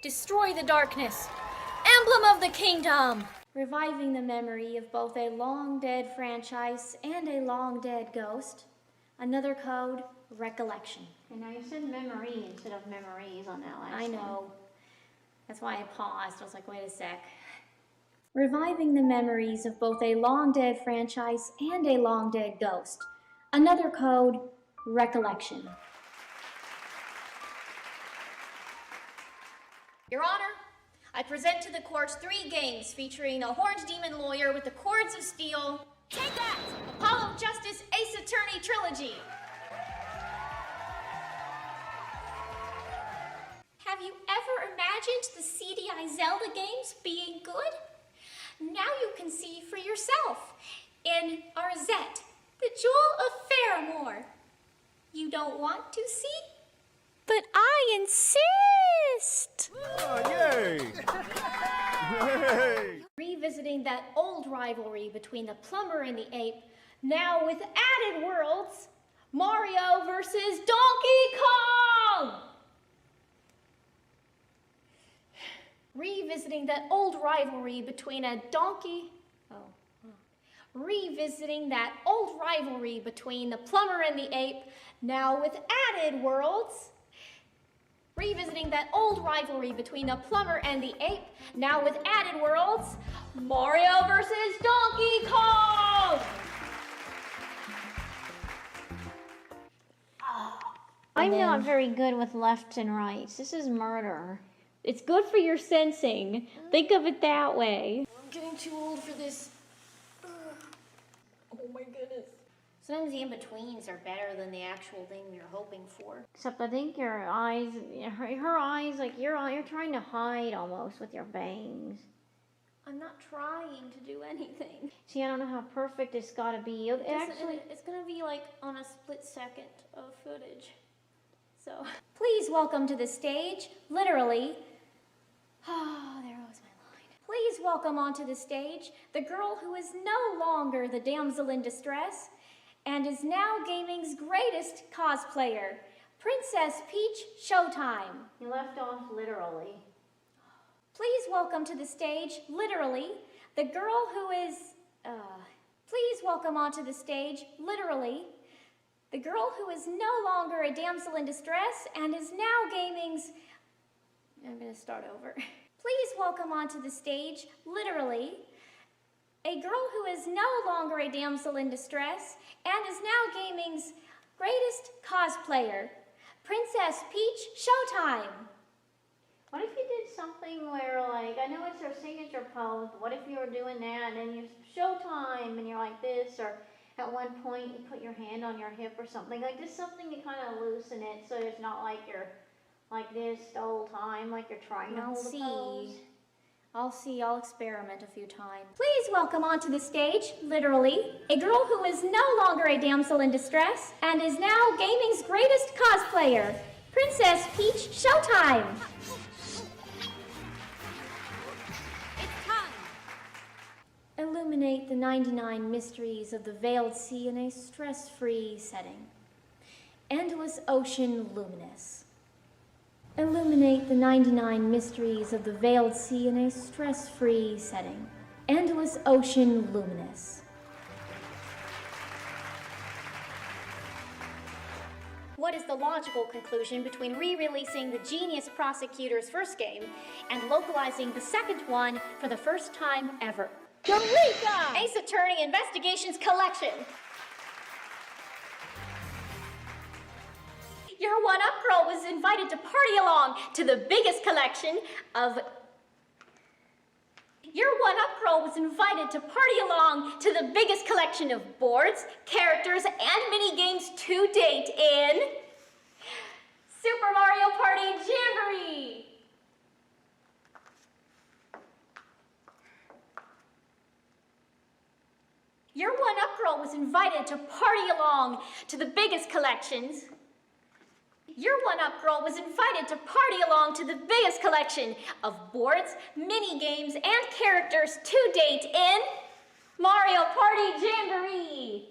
Destroy the darkness. Emblem of the kingdom. Reviving the memory of both a long-dead franchise and a long-dead ghost. Another code, recollection. And now you said memory instead of memories on that last one. I know. That's why I paused. I was like, wait a sec. Reviving the memories of both a long-dead franchise and a long-dead ghost. Another code, recollection. Your Honor, I present to the court 3 games featuring a horned demon lawyer with the cords of steel. Take that! Apollo Justice Ace Attorney Trilogy. Have you ever imagined the CDI Zelda games being good? Now you can see for yourself in Arzette, the Jewel of Faramore. You don't want to see? But I insist! Oh, yay! Yay! Revisiting that old rivalry between the plumber and the ape, now with added worlds, Mario versus Donkey Kong! Revisiting that old rivalry between a donkey... Revisiting that old rivalry between the plumber and the ape, now with added worlds. Revisiting that old rivalry between the plumber and the ape, now with added worlds, Mario versus Donkey Kong! I'm not very good with lefts and rights. This is murder. It's good for your sensing. Think of it that way. I'm getting too old for this. Oh my goodness. Sometimes the in-betweens are better than the actual thing you're hoping for. Except I think your eyes, her eyes, like you're trying to hide almost with your bangs. I'm not trying to do anything. See, I don't know how perfect it's got to be. It's going to be like on a split second of footage. So, please welcome to the stage, literally. Oh, there goes my line. Please welcome onto the stage the girl who is no longer the damsel in distress and is now gaming's greatest cosplayer, Princess Peach Showtime. You left off literally. Please welcome to the stage, literally, the girl who is, please welcome onto the stage, literally, the girl who is no longer a damsel in distress and is now gaming's... I'm going to start over. Please welcome onto the stage, literally, a girl who is no longer a damsel in distress and is now gaming's greatest cosplayer, Princess Peach Showtime. What if you did something where, like, I know it's your signature pose, but what if you were doing that and then you Showtime and you're like this, or at one point you put your hand on your hip or something, like just something to kind of loosen it so it's not like you're like this the whole time, like you're trying to hold a pose. I'll experiment a few times. Please welcome onto the stage, literally, a girl who is no longer a damsel in distress and is now gaming's greatest cosplayer, Princess Peach Showtime. It's time. Illuminate the 99 mysteries of the Veiled Sea in a stress-free setting. Endless Ocean Luminous. Illuminate the 99 mysteries of the Veiled Sea in a stress-free setting. Endless Ocean Luminous. What is the logical conclusion between re-releasing the Genius Prosecutor's first game and localizing the second one for the first time ever? Eureka! Ace Attorney Investigations Collection. Your one-up girl was invited to party along to the biggest collection of... Your one-up girl was invited to party along to the biggest collection of boards, characters, and mini-games to date in... Super Mario Party Jamboree! Your one-up girl was invited to party along to the biggest collections... Your one-up girl was invited to party along to the biggest collection of boards, mini-games, and characters to date in Mario Party Jamboree.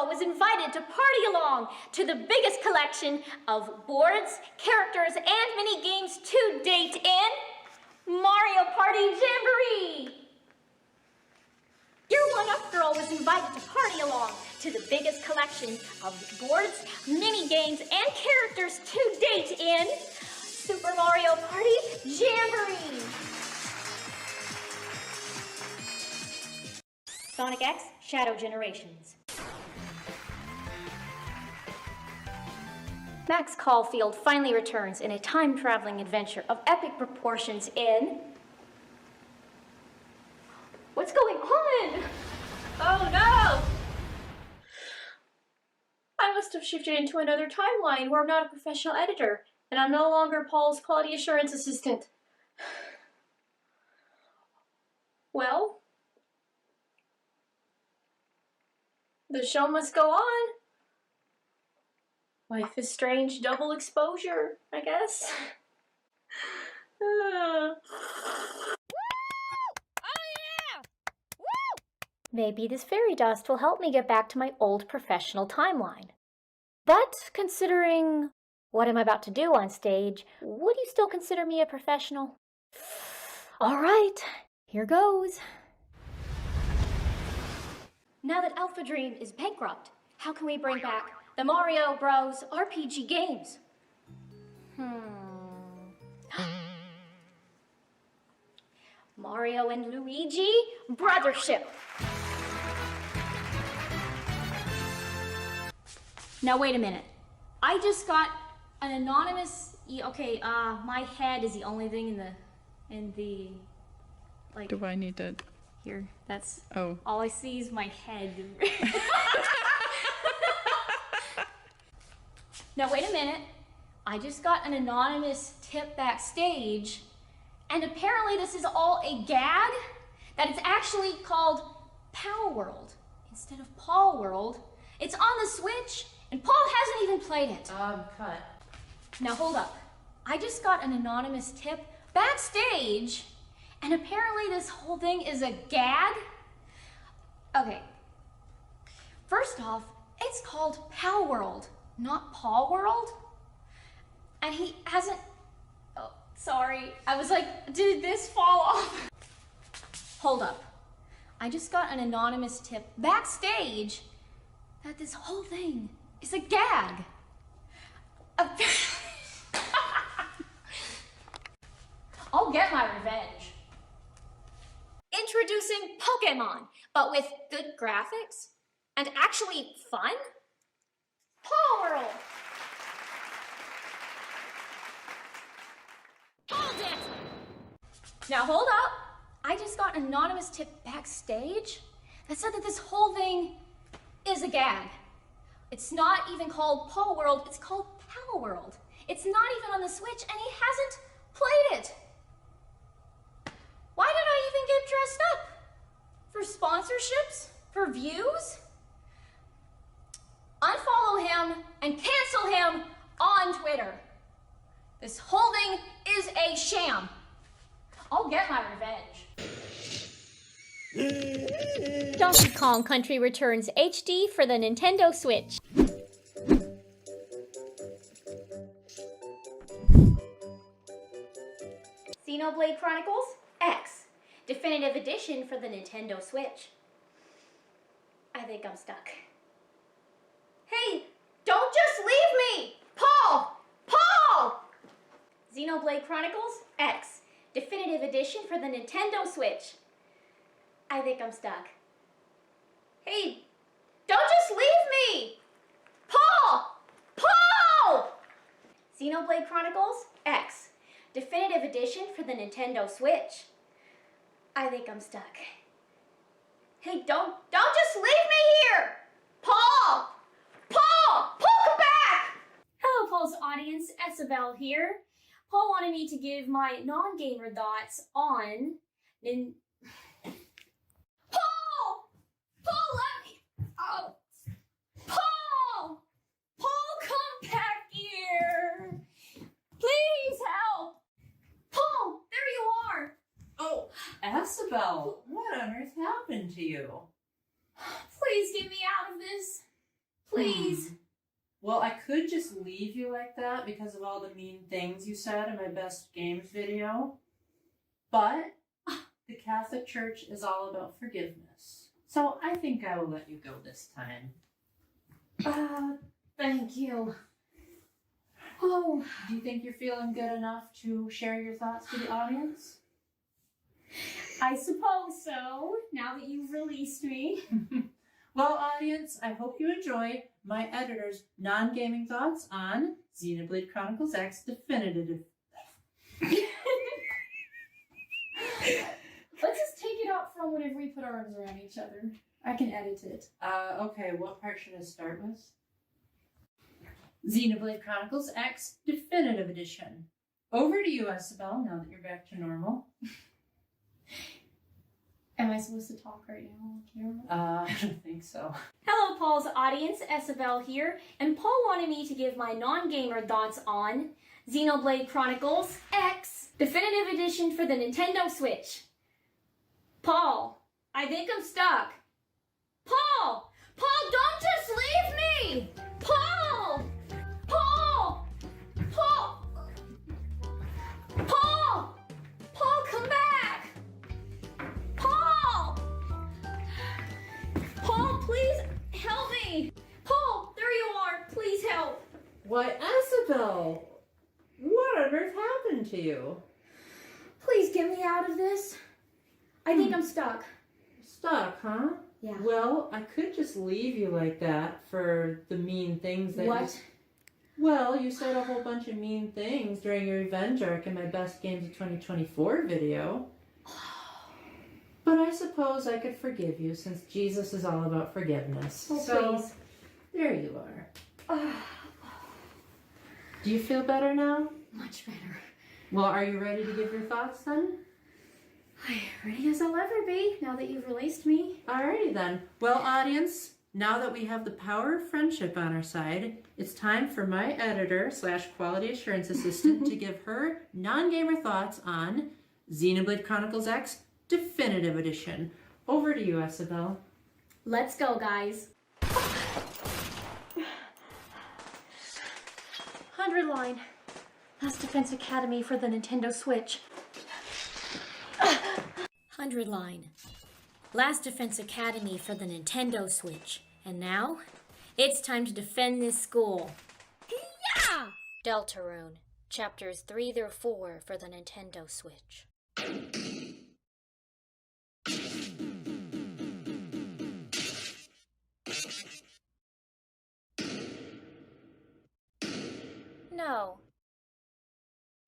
girl was invited to party along to the biggest collection of boards, characters, and mini games to date in Mario Party Jamboree. Your one-up girl was invited to party along to the biggest collection of boards, mini games, and characters to date in Super Mario Party Jamboree. Sonic X Shadow Generations. Max Caulfield finally returns in a time-traveling adventure of epic proportions in... What's going on? Oh no! I must have shifted into another timeline where I'm not a professional editor, and I'm no longer Paul's quality assurance assistant. Well, the show must go on. Life is strange, double exposure, I guess. Maybe this fairy dust will help me get back to my old professional timeline. But considering what I'm about to do on stage, would you still consider me a professional? All right, here goes. Now that Alpha Dream is bankrupt, how can we bring back the Mario Bros. RPG games? Mario and Luigi Brothership. Now wait a minute. I just got an anonymous. Okay, my head is the only thing in the like. Do I need to? Here, that's. Oh. All I see is my head. Now wait a minute. I just got an anonymous tip backstage, and apparently this is all a gag. That it's actually called Pow World instead of Paw World. It's on the Switch. And Paul hasn't even played it. Cut. Now hold up. I just got an anonymous tip backstage, and apparently this whole thing is a gag. Okay. First off, it's called Pow World, not Paw World. And he hasn't... Oh, sorry. I was like, did this fall off? Hold up. I just got an anonymous tip backstage that this whole thing is a gag. I'll get my revenge. Introducing Pokemon, but with good graphics and actually fun? Paw World! Ball Dancer! Now hold up. I just got an anonymous tip backstage that said that this whole thing is a gag. It's not even called Paw World, it's called Pow World. It's not even on the Switch, and he hasn't played it. Why did I even get dressed up? For sponsorships? For views? Unfollow him and cancel him on Twitter. This whole thing is a sham. I'll get my revenge. Donkey Kong Country Returns HD for the Nintendo Switch. Xenoblade Chronicles X, Definitive Edition for the Nintendo Switch. I think I'm stuck. Hey, don't just leave me! Paul! Paul! Xenoblade Chronicles X, Definitive Edition for the Nintendo Switch. I think I'm stuck. Hey, don't just leave me! Paul! Paul! Xenoblade Chronicles X, Definitive Edition for the Nintendo Switch. I think I'm stuck. Hey, don't just leave me here! Paul! Paul! Paul, come back! Hello, Paul's audience. Esabelle here. Paul wanted me to give my non-gamer thoughts on... Paul! Paul, let me... Oh. Paul! Paul, come back here! Please help! Paul, there you are! Oh, Esabelle, what on earth happened to you? Please get me out of this. Please. Well, I could just leave you like that because of all the mean things you said in my best games video. But the Catholic Church is all about forgiveness. So I think I will let you go this time. Thank you. Oh, Do you think you're feeling good enough to share your thoughts to the audience? I suppose so, now that you've released me. Well, audience, I hope you enjoy my editor's non-gaming thoughts on Xenoblade Chronicles X Definitive. Let's just take it out from whenever we put our arms around each other. I can edit it. Okay, what part should I start with? Xenoblade Chronicles X Definitive Edition. Over to you, Esabelle, now that you're back to normal. Am I supposed to talk right now on camera? I don't think so. Hello, Paul's audience. Esabelle here, and Paul wanted me to give my non-gamer thoughts on Xenoblade Chronicles X Definitive Edition for the Nintendo Switch. Paul, I think I'm stuck. Paul! Paul, don't just leave me! Paul! Paul! Paul! Paul! Paul, come back! Paul! Paul, please help me! Paul, there you are. Please help. Why, Esabelle, what on earth happened to you? Please get me out of this. I think I'm stuck. Stuck, huh? Yeah. Well, I could just leave you like that for the mean things that What? Well, you said a whole bunch of mean things during your revenge arc in my Best Games of 2024 video. But I suppose I could forgive you since Jesus is all about forgiveness. Oh, so, please. there you are. Do you feel better now? Much better. Well, are you ready to give your thoughts then? I'm ready as I'll ever be now that you've released me. Alrighty then. Well, audience, now that we have the power of friendship on our side, it's time for my editor / quality assurance assistant to give her non-gamer thoughts on Xenoblade Chronicles X Definitive Edition. Over to you, Esabelle. Let's go, guys. 100 line. Last Defense Academy for the Nintendo Switch. 100 line. Last Defense Academy for the Nintendo Switch. And now, it's time to defend this school. Yeah! Deltarune, chapters 3 through 4 for the Nintendo Switch. No.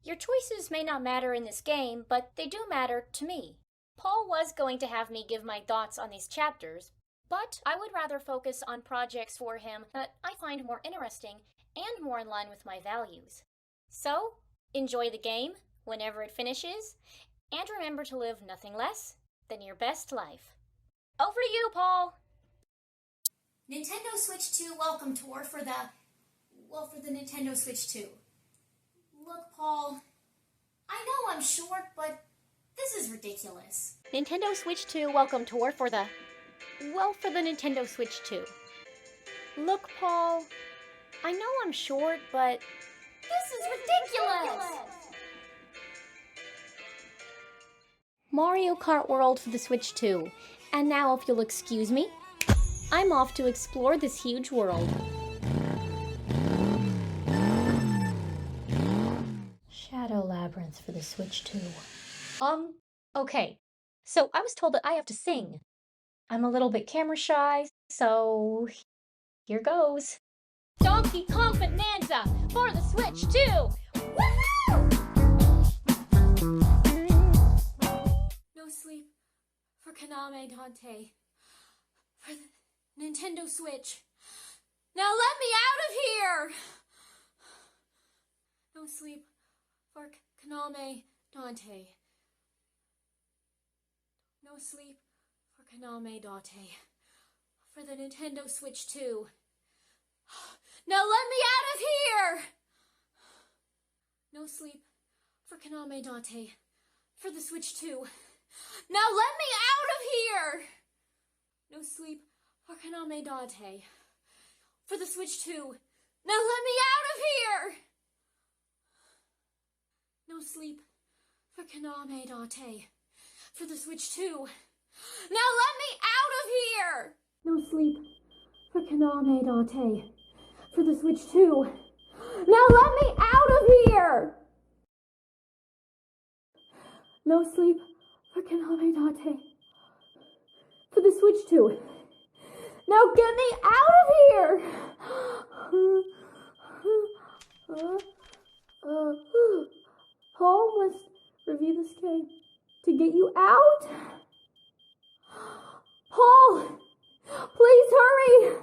Your choices may not matter in this game, but they do matter to me. Paul was going to have me give my thoughts on these chapters, but I would rather focus on projects for him that I find more interesting and more in line with my values. So, enjoy the game whenever it finishes, and remember to live nothing less than your best life. Over to you, Paul! Nintendo Switch 2 Welcome Tour for the Nintendo Switch 2. Look, Paul, I know I'm short, but this is ridiculous. Nintendo Switch 2 Welcome Tour for the Nintendo Switch 2. Look, Paul, I know I'm short, but this is ridiculous! Mario Kart World for the Switch 2. And now, if you'll excuse me, I'm off to explore this huge world. Shadow Labyrinth for the Switch 2. Okay. So I was told that I have to sing. I'm a little bit camera shy, so here goes. Donkey Kong Bonanza for the Switch 2! Woohoo! No sleep for Kaname Dante for the Nintendo Switch. Now let me out of here! No sleep for Kaname Dante. No sleep for Kaname Dante for the Nintendo Switch 2. Now let me out of here! No sleep for Kaname Dante for the Switch 2. Now let me out of here! No sleep for Kaname Dante For the Switch 2. Now let me out of here! No sleep for Kaname Date. For the Switch 2. Now let me out of here! No sleep for Kaname Date. For the Switch 2. Now let me out of here! No sleep for Kaname Date. For the Switch 2. Now get me out of here! Paul must review this game to get you out. Paul, please hurry.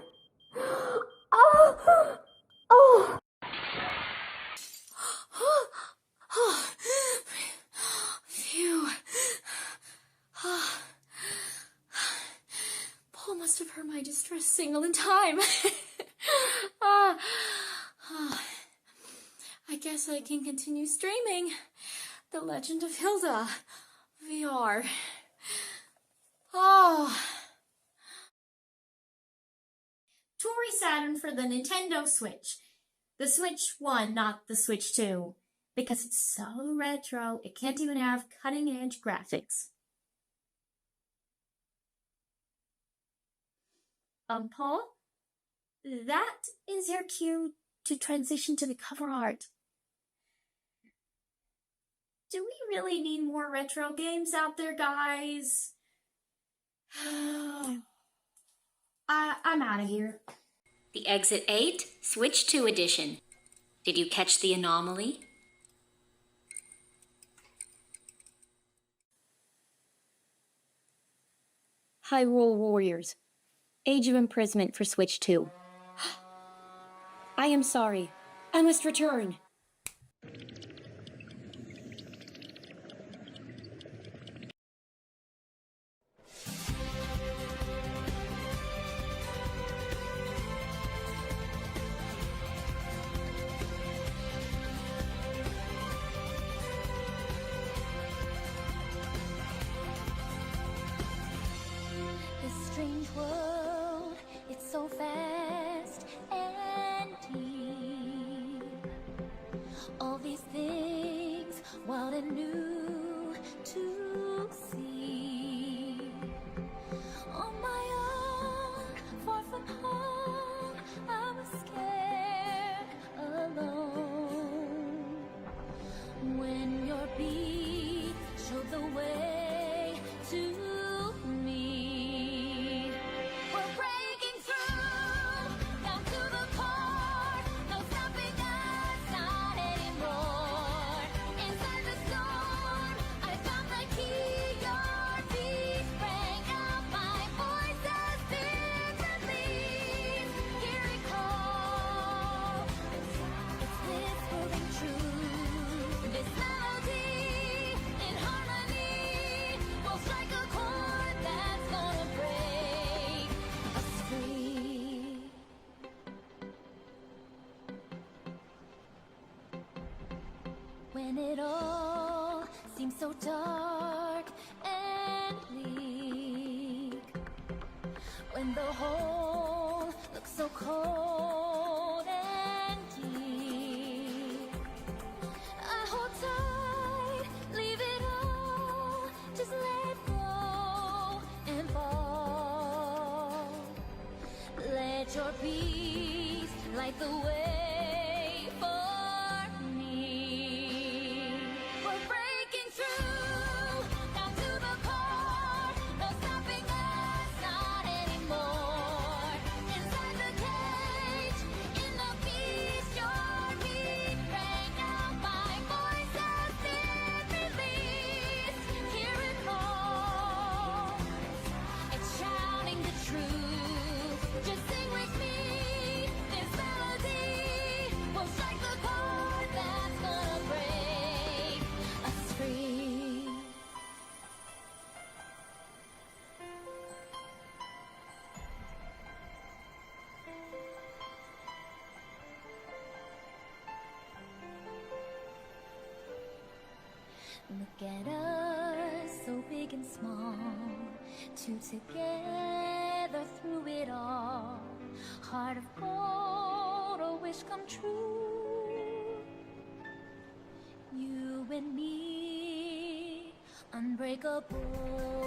Phew. Paul must have heard my distress signal in time. I guess I can continue streaming The Legend of Hilda VR. Tori Saturn for the Nintendo Switch. The Switch 1, not the Switch 2. Because it's so retro, it can't even have cutting-edge graphics. Paul? That is your cue to transition to the cover art. Do we really need more retro games out there, guys? I'm out of here. The Exit 8, Switch 2 edition. Did you catch the anomaly? Hyrule Warriors. Age of Imprisonment for Switch 2. I am sorry. I must return. This strange world, it's so fast and deep. All these things, wild and new to see. On my own, far from home, I was scared alone. When your beat showed the way to me. We're breaking through, down to the core. No stopping us, not anymore. Inside the storm, I found the key. Your beat rang out, my voice has been released. Hear it call. It's whispering true. This melody in harmony will strike a chord that's gonna break us free. When it all seems so dark and bleak, when the whole looks so cold and deep, I hold tight, leave it all, just let go and fall. Let your peace light the way for me. We're breaking through, down to the core. No stopping us, not anymore. Inside the cage, in the beast, your beat rang out. My voice has been released. Hear it call. It's shouting the truth. Just sing with me. This melody will strike the chord that's gonna break us free. Look at us, so big and small, two together through it all. Heart of gold, a wish come true. You and me, unbreakable.